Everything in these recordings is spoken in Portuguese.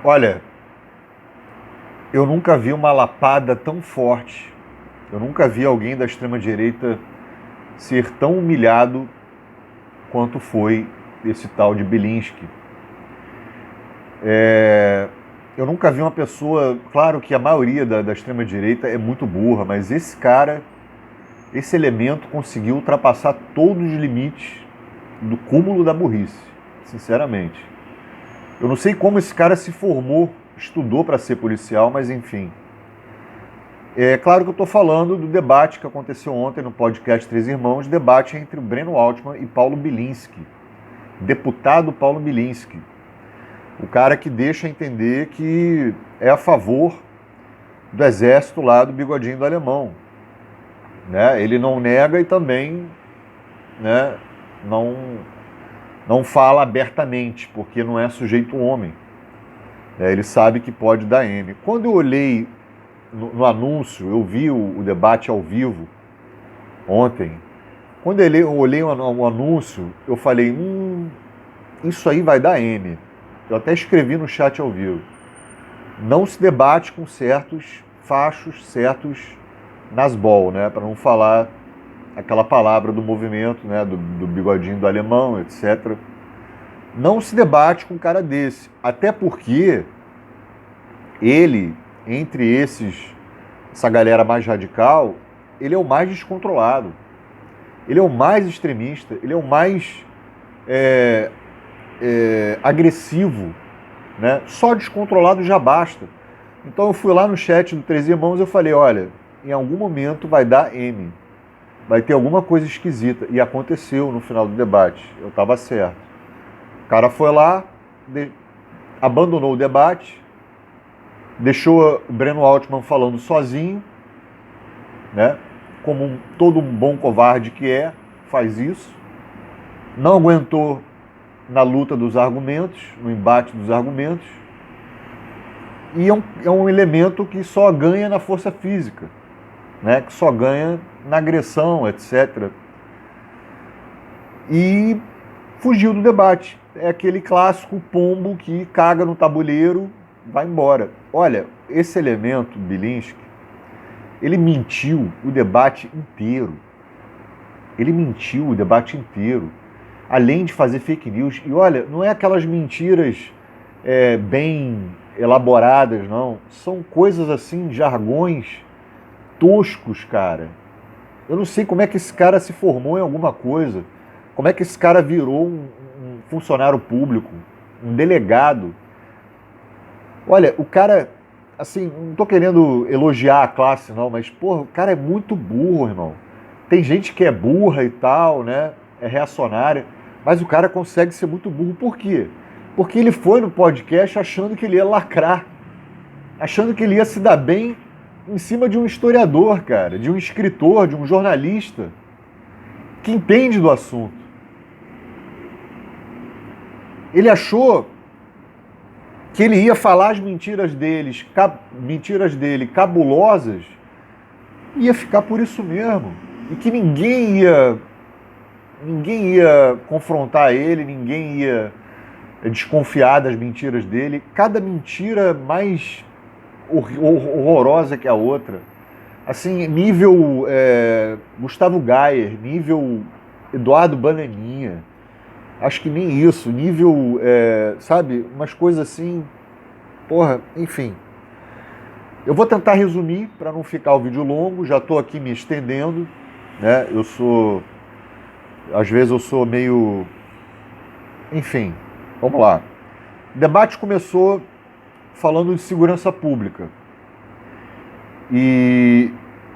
Olha, eu nunca vi uma lapada tão forte. Eu nunca vi alguém da extrema-direita ser tão humilhado quanto foi esse tal de Bilinski. Eu nunca vi uma pessoa. Claro que a maioria da extrema-direita é muito burra, mas esse cara, esse elemento conseguiu ultrapassar todos os limites do cúmulo da burrice, sinceramente. Eu não sei como esse cara se formou, estudou para ser policial, mas enfim. É claro que eu estou falando do debate que aconteceu ontem no podcast Três Irmãos, debate entre o Breno Altman e Paulo Bilinski, deputado Paulo Bilinski, o cara que deixa entender que é a favor do exército lá do bigodinho do alemão. Né? Ele não nega e também, né, não, não fala abertamente, porque não é sujeito homem. Ele sabe que pode dar M. Quando eu olhei no anúncio, eu vi o debate ao vivo ontem. Quando eu olhei o anúncio, eu falei, isso aí vai dar M. Eu até escrevi no chat ao vivo. Não se debate com certos fachos, certos nasbol, né? Para não falar aquela palavra do movimento, né? Do bigodinho do alemão, etc. Não se debate com um cara desse. Até porque ele, entre essa galera mais radical, ele é o mais descontrolado. Ele é o mais extremista, ele é o mais agressivo, né? Só descontrolado já basta. Então eu fui lá no chat do Três Irmãos e eu falei, olha, em algum momento vai dar M, vai ter alguma coisa esquisita. E aconteceu no final do debate, eu estava certo. O cara foi lá, abandonou o debate, deixou o Breno Altman falando sozinho, né? Como todo um bom covarde que é, faz isso. Não aguentou na luta dos argumentos, no embate dos argumentos. E é um elemento que só ganha na força física, né? Que só ganha na agressão, etc. E fugiu do debate. É aquele clássico pombo que caga no tabuleiro, vai embora. Olha, esse elemento, Bilinski, ele mentiu o debate inteiro. Ele mentiu o debate inteiro. Além de fazer fake news. E olha, não é aquelas mentiras bem elaboradas, não. São coisas assim, jargões toscos, cara. Eu não sei como é que esse cara se formou em alguma coisa. Como é que esse cara virou um funcionário público, um delegado. Olha, o cara, assim, não tô querendo elogiar a classe, não, mas, porra, o cara é muito burro, irmão. Tem gente que é burra e tal, né? É reacionária, mas o cara consegue ser muito burro. Por quê? Porque ele foi no podcast achando que ele ia lacrar, achando que ele ia se dar bem em cima de um historiador, cara, de um escritor, de um jornalista que entende do assunto. Ele achou que ele ia falar as mentiras dele cabulosas, e ia ficar por isso mesmo. E que ninguém ia confrontar ele, ninguém ia desconfiar das mentiras dele. Cada mentira mais horrorosa que a outra. Assim, nível Gustavo Gayer, nível Eduardo Bananinha. Acho que nem isso, nível, sabe, umas coisas assim, porra, enfim. Eu vou tentar resumir para não ficar o vídeo longo, já estou aqui me estendendo, né? Às vezes eu sou meio, enfim, vamos lá. O debate começou falando de segurança pública. E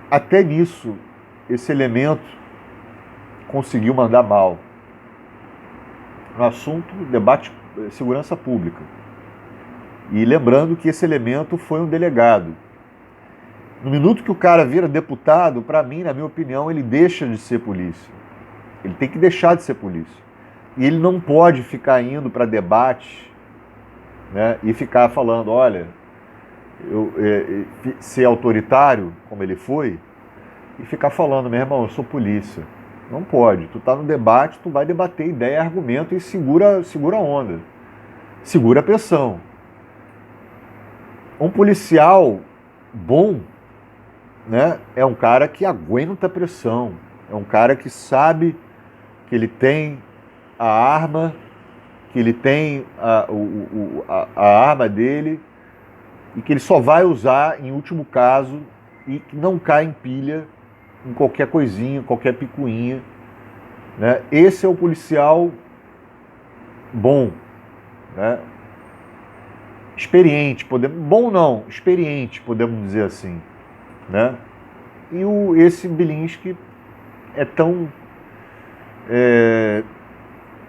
até nisso, esse elemento conseguiu mandar mal. No assunto, debate segurança pública. E lembrando que esse elemento foi um delegado. No minuto que o cara vira deputado, para mim, na minha opinião, ele deixa de ser polícia. Ele tem que deixar de ser polícia. E ele não pode ficar indo para debate, né, e ficar falando, olha, ser autoritário, como ele foi, e ficar falando, meu irmão, eu sou polícia. Não pode. Tu tá no debate, tu vai debater ideia, argumento e segura a onda. Segura a pressão. Um policial bom, né, é um cara que aguenta a pressão, é um cara que sabe que ele tem a arma, que ele tem a arma dele e que ele só vai usar em último caso e que não cai em pilha em qualquer coisinha, qualquer picuinha, né? Esse é o policial bom, né? Experiente, bom não, experiente, podemos dizer assim, né? E esse Bilinski é tão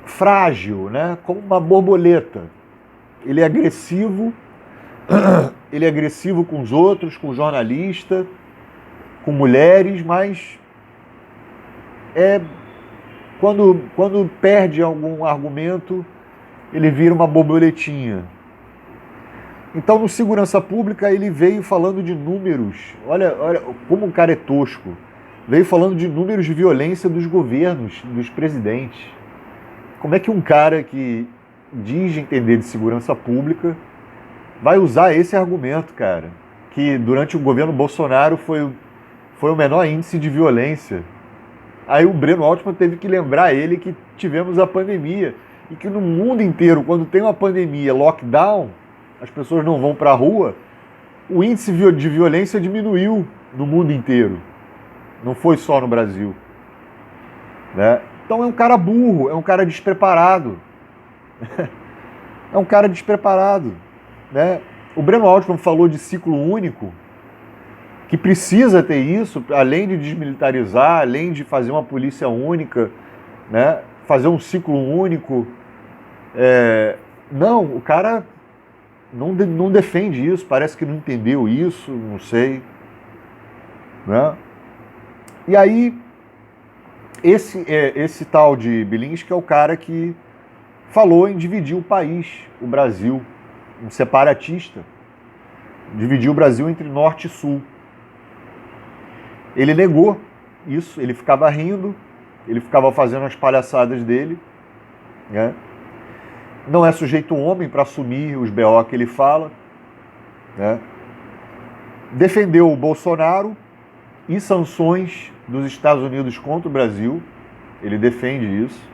frágil, né? Como uma borboleta. Ele é agressivo, ele é agressivo com os outros, com o jornalista, com mulheres, mas quando perde algum argumento, ele vira uma borboletinha. Então, no Segurança Pública, ele veio falando de números. Olha como o cara é tosco. Veio falando de números de violência dos governos, dos presidentes. Como é que um cara que diz entender de segurança pública vai usar esse argumento, cara? Que durante o governo Bolsonaro foi o menor índice de violência. Aí o Breno Altman teve que lembrar ele que tivemos a pandemia. E que no mundo inteiro, quando tem uma pandemia, lockdown, as pessoas não vão para a rua, o índice de violência diminuiu no mundo inteiro. Não foi só no Brasil. Né? Então é um cara burro, é um cara despreparado. É um cara despreparado. Né? O Breno Altman falou de ciclo único, que precisa ter isso, além de desmilitarizar, além de fazer uma polícia única, né? Fazer um ciclo único. Não, o cara não defende isso, parece que não entendeu isso, não sei. Né? E aí, esse tal de Bilinski é o cara que falou em dividir o país, o Brasil, um separatista. Dividiu o Brasil entre norte e sul. Ele negou isso, ele ficava rindo, ele ficava fazendo as palhaçadas dele. Né? Não é sujeito homem para assumir os BO que ele fala. Né? Defendeu o Bolsonaro e sanções dos Estados Unidos contra o Brasil. Ele defende isso.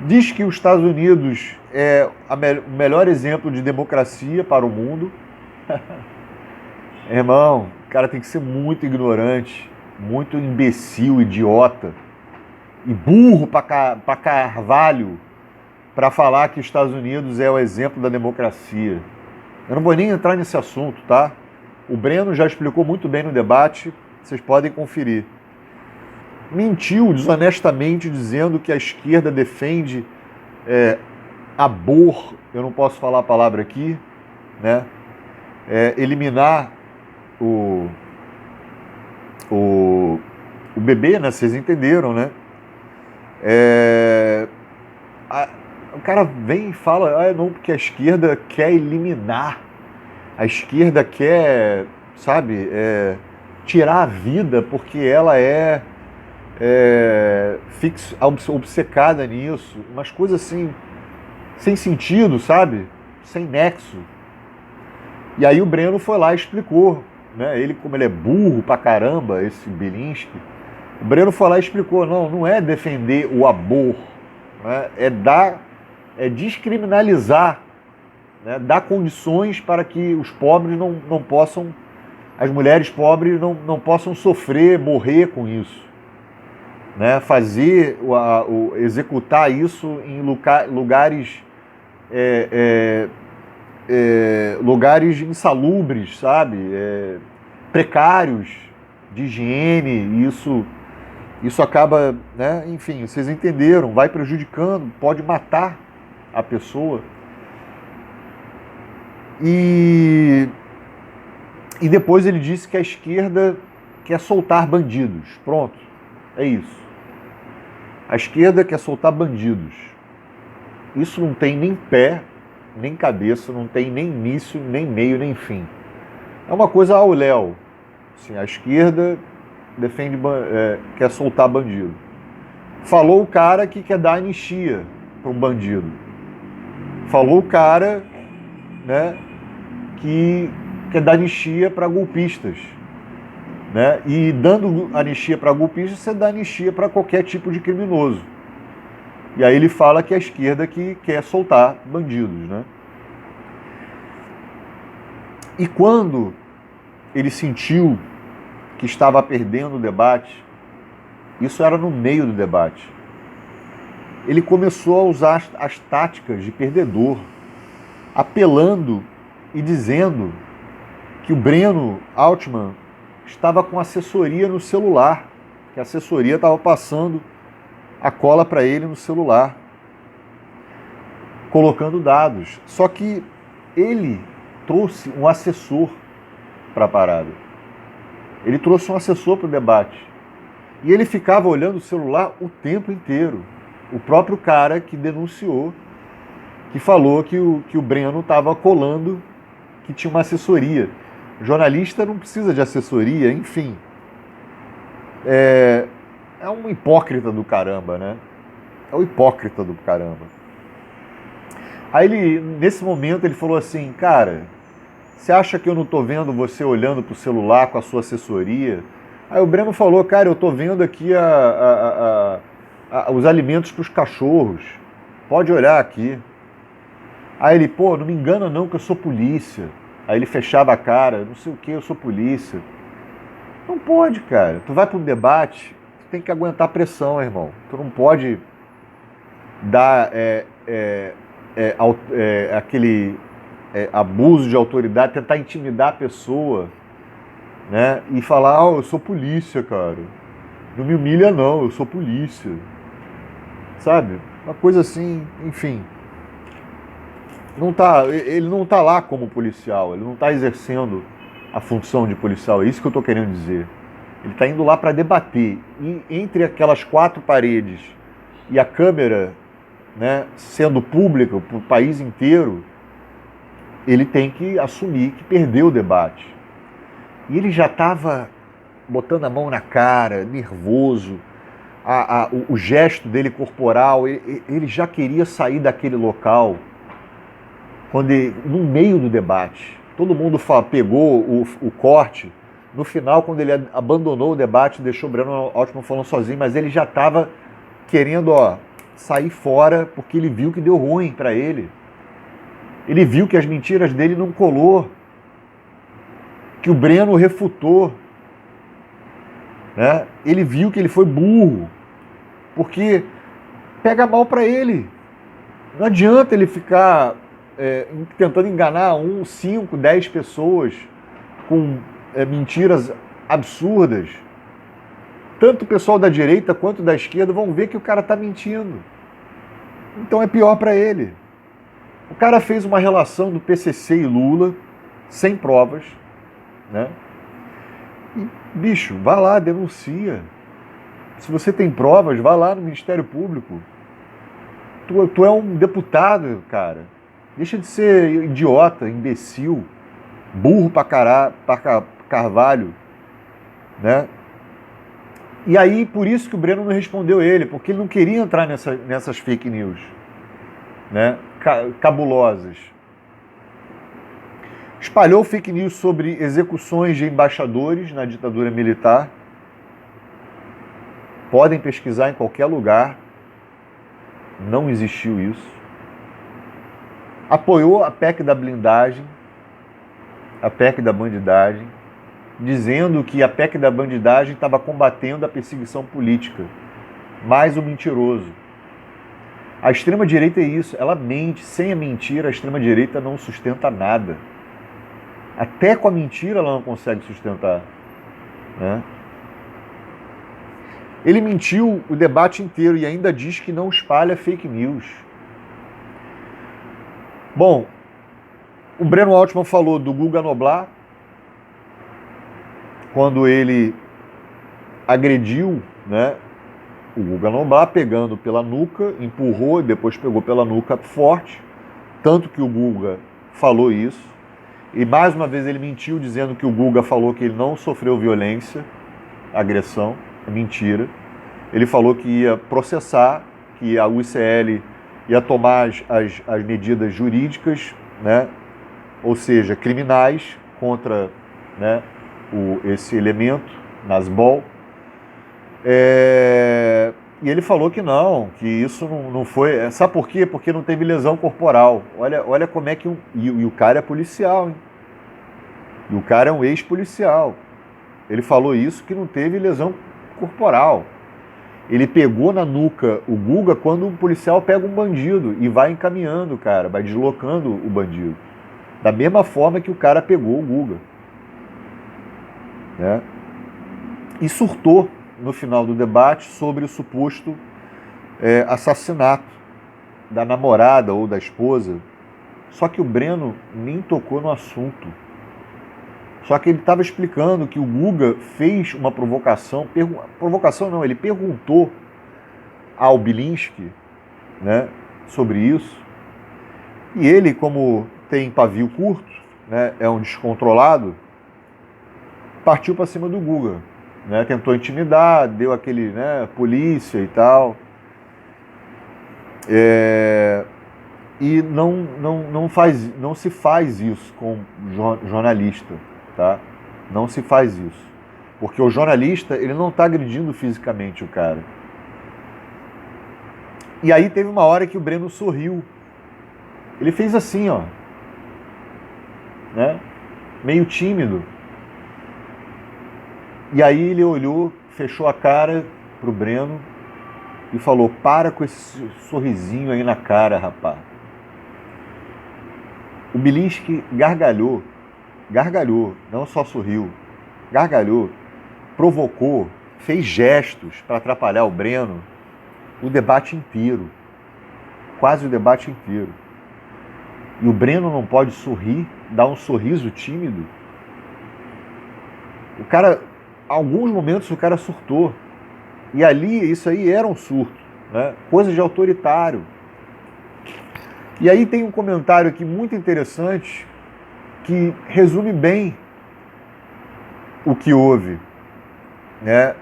Diz que os Estados Unidos é o melhor exemplo de democracia para o mundo. Irmão, o cara tem que ser muito ignorante, muito imbecil, idiota e burro para carvalho para falar que os Estados Unidos é o exemplo da democracia. Eu não vou nem entrar nesse assunto, tá? O Breno já explicou muito bem no debate, vocês podem conferir. Mentiu desonestamente dizendo que a esquerda defende eu não posso falar a palavra aqui, né? Eliminar o bebê, né? Vocês entenderam, né? O cara vem e fala, não, porque a esquerda quer eliminar, a esquerda quer, sabe, tirar a vida porque ela obcecada nisso, umas coisas assim, sem sentido, sabe? Sem nexo. E aí o Breno foi lá e explicou, né? Ele, como ele é burro pra caramba, esse Bilinski, o Breno foi lá e explicou, não é defender o amor, né? É descriminalizar, né? Dar condições para que os pobres não possam, as mulheres pobres não possam sofrer, morrer com isso. Né? Executar isso em lugares lugares insalubres, sabe? Precários de higiene, isso acaba, né? Enfim, vocês entenderam, vai prejudicando, pode matar a pessoa. E depois ele disse que a esquerda quer soltar bandidos. Pronto, é isso. A esquerda quer soltar bandidos. Isso não tem nem pé, nem cabeça, não tem nem início, nem meio, nem fim. É uma coisa ao léu. Assim, a esquerda quer soltar bandido. Falou o cara que quer dar anistia para um bandido. Falou o cara, né, que é dar anistia para golpistas, né? E dando anistia para golpistas, você dá anistia para qualquer tipo de criminoso. E aí ele fala que é a esquerda que quer soltar bandidos, né? E quando ele sentiu que estava perdendo o debate, isso era no meio do debate, ele começou a usar as táticas de perdedor, apelando e dizendo que o Breno Altman estava com assessoria no celular, que a assessoria estava passando a cola para ele no celular, colocando dados. Só que ele trouxe um assessor para a parada. Ele trouxe um assessor para o debate. E ele ficava olhando o celular o tempo inteiro. O próprio cara que denunciou, que falou que o Breno estava colando, que tinha uma assessoria. O jornalista não precisa de assessoria, enfim. É um hipócrita do caramba, né? É um hipócrita do caramba. Aí ele, nesse momento, ele falou assim, cara, você acha que eu não tô vendo você olhando pro celular com a sua assessoria? Aí o Breno falou, cara, eu tô vendo aqui os alimentos para os cachorros. Pode olhar aqui. Aí ele, pô, não me engana não que eu sou polícia. Aí ele fechava a cara, não sei o que, eu sou polícia. Não pode, cara. Tu vai para um debate, tu tem que aguentar pressão, irmão. Tu não pode dar aquele abuso de autoridade, tentar intimidar a pessoa, né? E falar, eu sou polícia, cara. Não me humilha não, eu sou polícia. Sabe? Uma coisa assim, enfim. Ele não está lá como policial, ele não está exercendo a função de policial, é isso que eu estou querendo dizer. Ele está indo lá para debater. E entre aquelas quatro paredes e a câmera, né, sendo pública para o país inteiro, ele tem que assumir que perdeu o debate. E ele já estava botando a mão na cara, nervoso, o gesto dele corporal, ele já queria sair daquele local. Quando no meio do debate, todo mundo pegou o corte, no final, quando ele abandonou o debate, deixou o Breno Altman falando sozinho, mas ele já estava querendo sair fora, porque ele viu que deu ruim para ele. Ele viu que as mentiras dele não colou, que o Breno refutou, né? Ele viu que ele foi burro, porque pega mal para ele. Não adianta ele ficar tentando enganar 5, 10 pessoas com mentiras absurdas. Tanto o pessoal da direita quanto da esquerda vão ver que o cara está mentindo. Então é pior para ele. O cara fez uma relação do PCC e Lula, sem provas, né? E, bicho, vai lá, denuncia. Se você tem provas, vai lá no Ministério Público. Tu é um deputado, cara. Deixa de ser idiota, imbecil, burro pra carvalho, né? E aí, por isso que o Breno não respondeu ele, porque ele não queria entrar nessas fake news, né? Cabulosas. Espalhou fake news sobre execuções de embaixadores na ditadura militar. Podem pesquisar em qualquer lugar. Não existiu isso. Apoiou a PEC da blindagem, a PEC da bandidagem, dizendo que a PEC da bandidagem estava combatendo a perseguição política. Mais um mentiroso. A extrema-direita é isso, ela mente. Sem a mentira, a extrema-direita não sustenta nada. Até com a mentira ela não consegue sustentar, né? Ele mentiu o debate inteiro e ainda diz que não espalha fake news. Bom, o Breno Altman falou do Guga Noblar, quando ele agrediu, né, o Guga Noblar, pegando pela nuca, empurrou e depois pegou pela nuca forte, tanto que o Guga falou isso. E mais uma vez ele mentiu, dizendo que o Guga falou que ele não sofreu violência, agressão, é mentira. Ele falou que ia processar, que a UCL ia tomar as medidas jurídicas, né, ou seja, criminais contra, né, esse elemento, Nasbol. E ele falou que não, que isso não foi. Sabe por quê? Porque não teve lesão corporal. Olha como é que. E o cara é policial, hein? E o cara é um ex-policial. Ele falou isso, que não teve lesão corporal. Ele pegou na nuca o Guga quando um policial pega um bandido e vai encaminhando o cara, vai deslocando o bandido. Da mesma forma que o cara pegou o Guga. Né? E surtou no final do debate sobre o suposto assassinato da namorada ou da esposa. Só que o Breno nem tocou no assunto. Só que ele estava explicando que o Guga fez uma provocação, provocação não, ele perguntou ao Bilinski, né, sobre isso, e ele, como tem pavio curto, né, é um descontrolado, partiu para cima do Guga, né, tentou intimidar, deu aquele, né, polícia e tal, e não se faz isso com jornalista, tá? Não se faz isso. Porque o jornalista, ele não está agredindo fisicamente o cara. E aí teve uma hora que o Breno sorriu. Ele fez assim, ó. Né? Meio tímido. E aí ele olhou, fechou a cara pro Breno e falou: para com esse sorrisinho aí na cara, rapaz. O Bilinski gargalhou, não só sorriu, gargalhou, provocou, fez gestos para atrapalhar o Breno o debate inteiro, quase o debate inteiro. E o Breno não pode sorrir, dar um sorriso tímido. O cara, alguns momentos o cara surtou. E ali, isso aí era um surto, né? Coisa de autoritário. E aí tem um comentário aqui muito interessante que resume bem o que houve, né?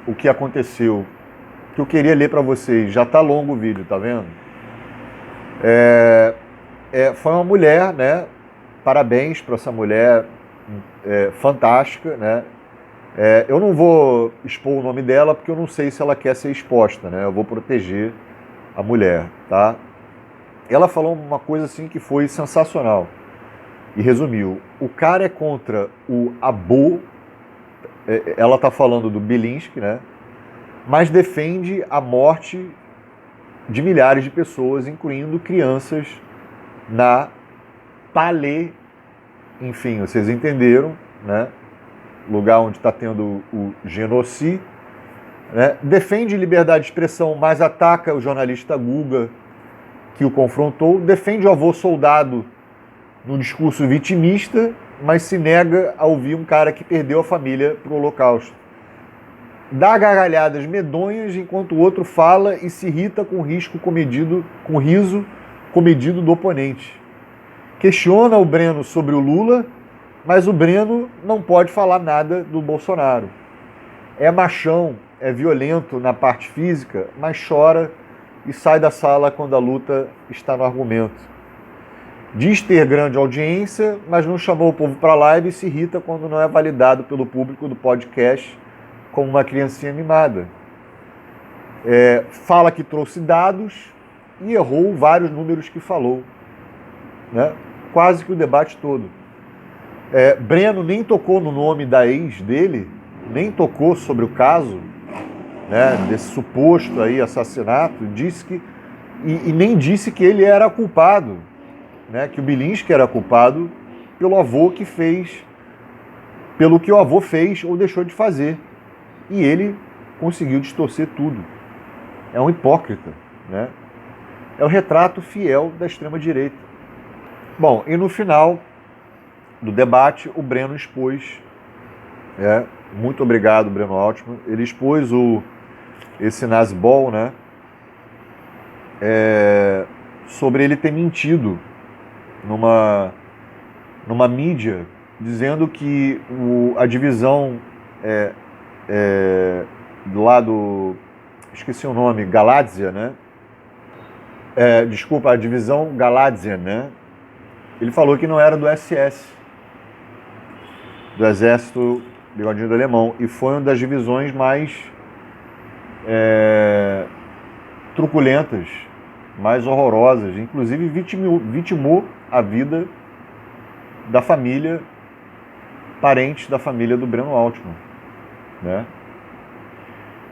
O que aconteceu, que eu queria ler para vocês. Já tá longo o vídeo, tá vendo? Foi uma mulher, né? Parabéns para essa mulher fantástica, né? Eu não vou expor o nome dela porque eu não sei se ela quer ser exposta, né? Eu vou proteger a mulher, tá? Ela falou uma coisa assim que foi sensacional e resumiu: o cara é contra o Abo, ela tá falando do Bilinski, né? Mas defende a morte de milhares de pessoas, incluindo crianças, na Palê, enfim, vocês entenderam, né? Lugar onde está tendo o genocídio, né? Defende liberdade de expressão, mas ataca o jornalista Guga, que o confrontou. Defende o avô soldado no discurso vitimista, mas se nega a ouvir um cara que perdeu a família para o Holocausto. Dá gargalhadas medonhas enquanto o outro fala e se irrita com riso comedido do oponente. Questiona o Breno sobre o Lula, mas o Breno não pode falar nada do Bolsonaro. É machão, é violento na parte física, mas chora e sai da sala quando a luta está no argumento. Diz ter grande audiência, mas não chamou o povo para a live e se irrita quando não é validado pelo público do podcast como uma criancinha mimada. Fala que trouxe dados e errou vários números que falou, né? Quase que o debate todo. Breno nem tocou no nome da ex dele, nem tocou sobre o caso, né, desse suposto aí assassinato, disse que e nem disse que ele era culpado, né, que o Bilinski era culpado pelo avô que fez, pelo que o avô fez ou deixou de fazer. E ele conseguiu distorcer tudo. É um hipócrita, né? É o retrato fiel da extrema-direita. Bom, e no final do debate, o Breno expôs, muito obrigado, Breno Altman, ele expôs esse Nasbol, né, sobre ele ter mentido numa mídia, dizendo que a divisão do lado, esqueci o nome, Galádzia, né? Desculpa, a divisão Galádzia, né? ele falou que não era do SS, do Exército Bigodinho do Alemão, e foi uma das divisões mais truculentas, mais horrorosas, inclusive vitimou a vida da família, parentes da família do Breno Altman, né?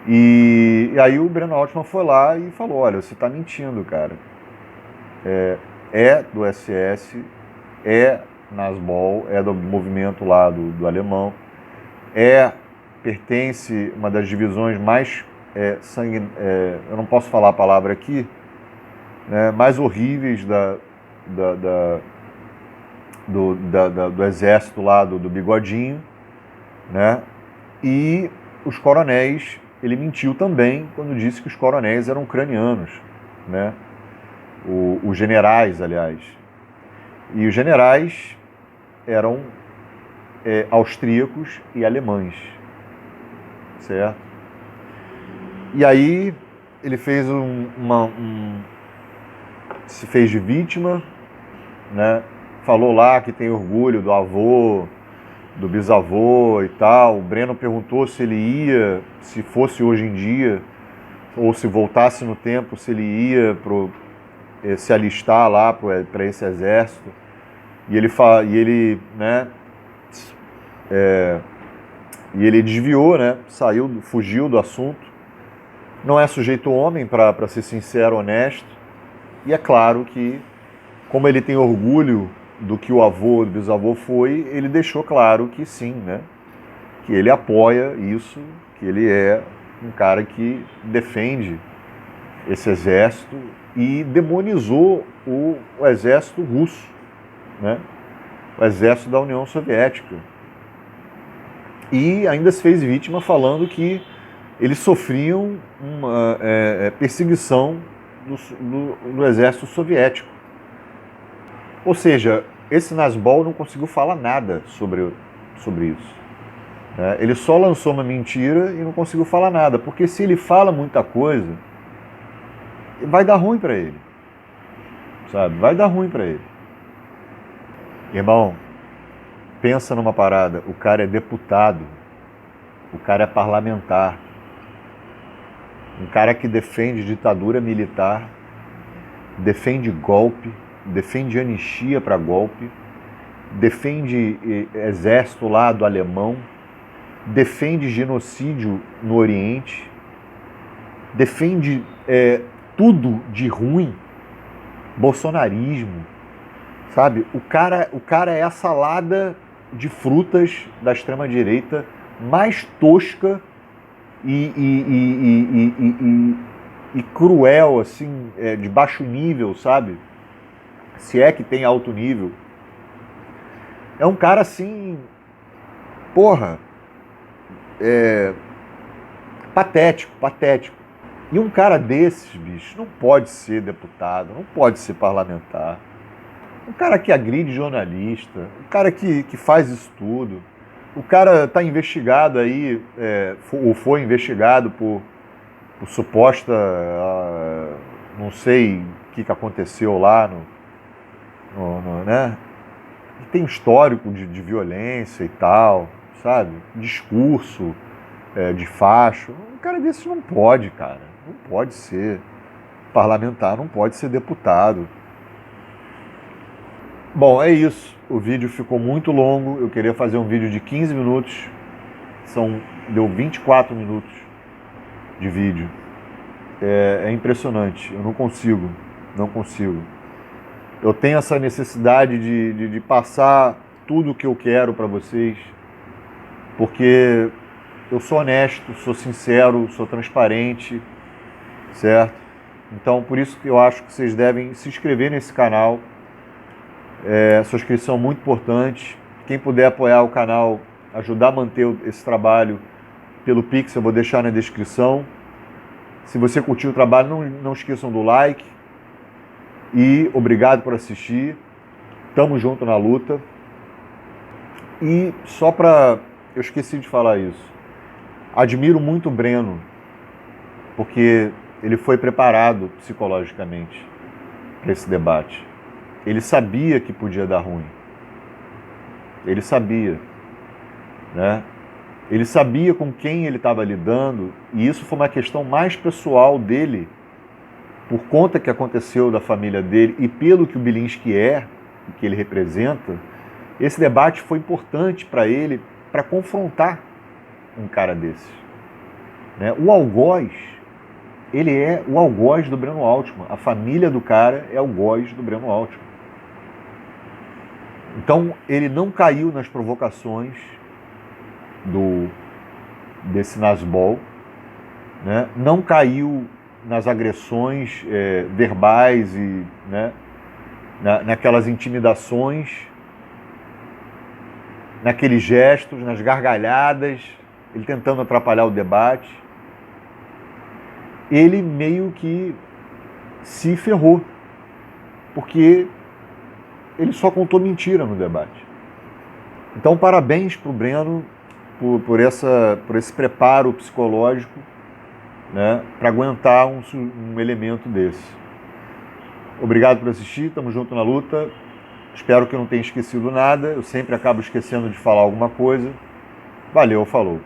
E aí o Breno Altman foi lá e falou, olha, você está mentindo, cara. É do SS, é Nasbol, é do movimento lá do alemão, pertence uma das divisões mais eu não posso falar a palavra aqui, né, mais horríveis do exército lá do Bigodinho, né? E os coronéis, ele mentiu também quando disse que os coronéis eram ucranianos, né? Os generais, aliás. E os generais eram austríacos e alemães, certo? E aí ele fez se fez de vítima, né? Falou lá que tem orgulho do avô, do bisavô e tal. O Breno perguntou se ele ia, se fosse hoje em dia, ou se voltasse no tempo, se ele ia se alistar lá para esse exército. E ele, né, e ele desviou, né, fugiu do assunto. Não é sujeito homem, para ser sincero, honesto. E é claro que, como ele tem orgulho do que o avô, do bisavô foi, ele deixou claro que sim, né, que ele apoia isso, que ele é um cara que defende esse exército e demonizou o exército russo, né, o exército da União Soviética. E ainda se fez vítima falando que eles sofriam uma perseguição do exército soviético. Ou seja, esse Nasbol não conseguiu falar nada sobre isso. Ele só lançou uma mentira e não conseguiu falar nada, porque se ele fala muita coisa, vai dar ruim para ele, sabe? Vai dar ruim para ele. Irmão, pensa numa parada, o cara é deputado, o cara é parlamentar, um cara que defende ditadura militar, defende golpe, defende anistia para golpe, defende exército lá do alemão, defende genocídio no Oriente, defende tudo de ruim, bolsonarismo, sabe? O cara é a salada de frutas da extrema-direita mais tosca e cruel, assim, de baixo nível, sabe? Se é que tem alto nível. É um cara assim, porra, patético. E um cara desses, bicho, não pode ser deputado, não pode ser parlamentar. Um cara que agride jornalista, um cara que faz isso tudo. O cara está investigado aí, ou foi investigado por suposta, não sei o que aconteceu lá, né? Tem histórico de violência e tal, sabe? Discurso de facho. Um cara desses não pode, cara. Não pode ser parlamentar, não pode ser deputado. Bom, é isso. O vídeo ficou muito longo. Eu queria fazer um vídeo de 15 minutos. Deu 24 minutos de vídeo. É impressionante. Eu não consigo. Eu tenho essa necessidade de passar tudo o que eu quero para vocês, porque eu sou honesto, sou sincero, sou transparente, certo? Então, por isso que eu acho que vocês devem se inscrever nesse canal. Sua inscrição é muito importante. Quem puder apoiar o canal, ajudar a manter esse trabalho pelo Pix, eu vou deixar na descrição. Se você curtiu o trabalho, não esqueçam do like. E obrigado por assistir. Tamo junto na luta. E só pra... Eu esqueci de falar isso. Admiro muito o Breno, porque ele foi preparado psicologicamente para esse debate. Ele sabia que podia dar ruim. Ele sabia, né? Ele sabia com quem ele estava lidando, e isso foi uma questão mais pessoal dele, por conta que aconteceu da família dele e pelo que o Bilinski é, o que ele representa. Esse debate foi importante para ele, para confrontar um cara desses, né? O algoz, ele é o algoz do Breno Altman. A família do cara é algoz do Breno Altman. Então, ele não caiu nas provocações desse Nasbol, né? Não caiu nas agressões verbais e, né, naquelas intimidações, naqueles gestos, nas gargalhadas, ele tentando atrapalhar o debate. Ele meio que se ferrou, porque ele só contou mentira no debate. Então, parabéns para o Breno por esse preparo psicológico, né, para aguentar um elemento desse. Obrigado por assistir, estamos juntos na luta. Espero que eu não tenha esquecido nada. Eu sempre acabo esquecendo de falar alguma coisa. Valeu, falou.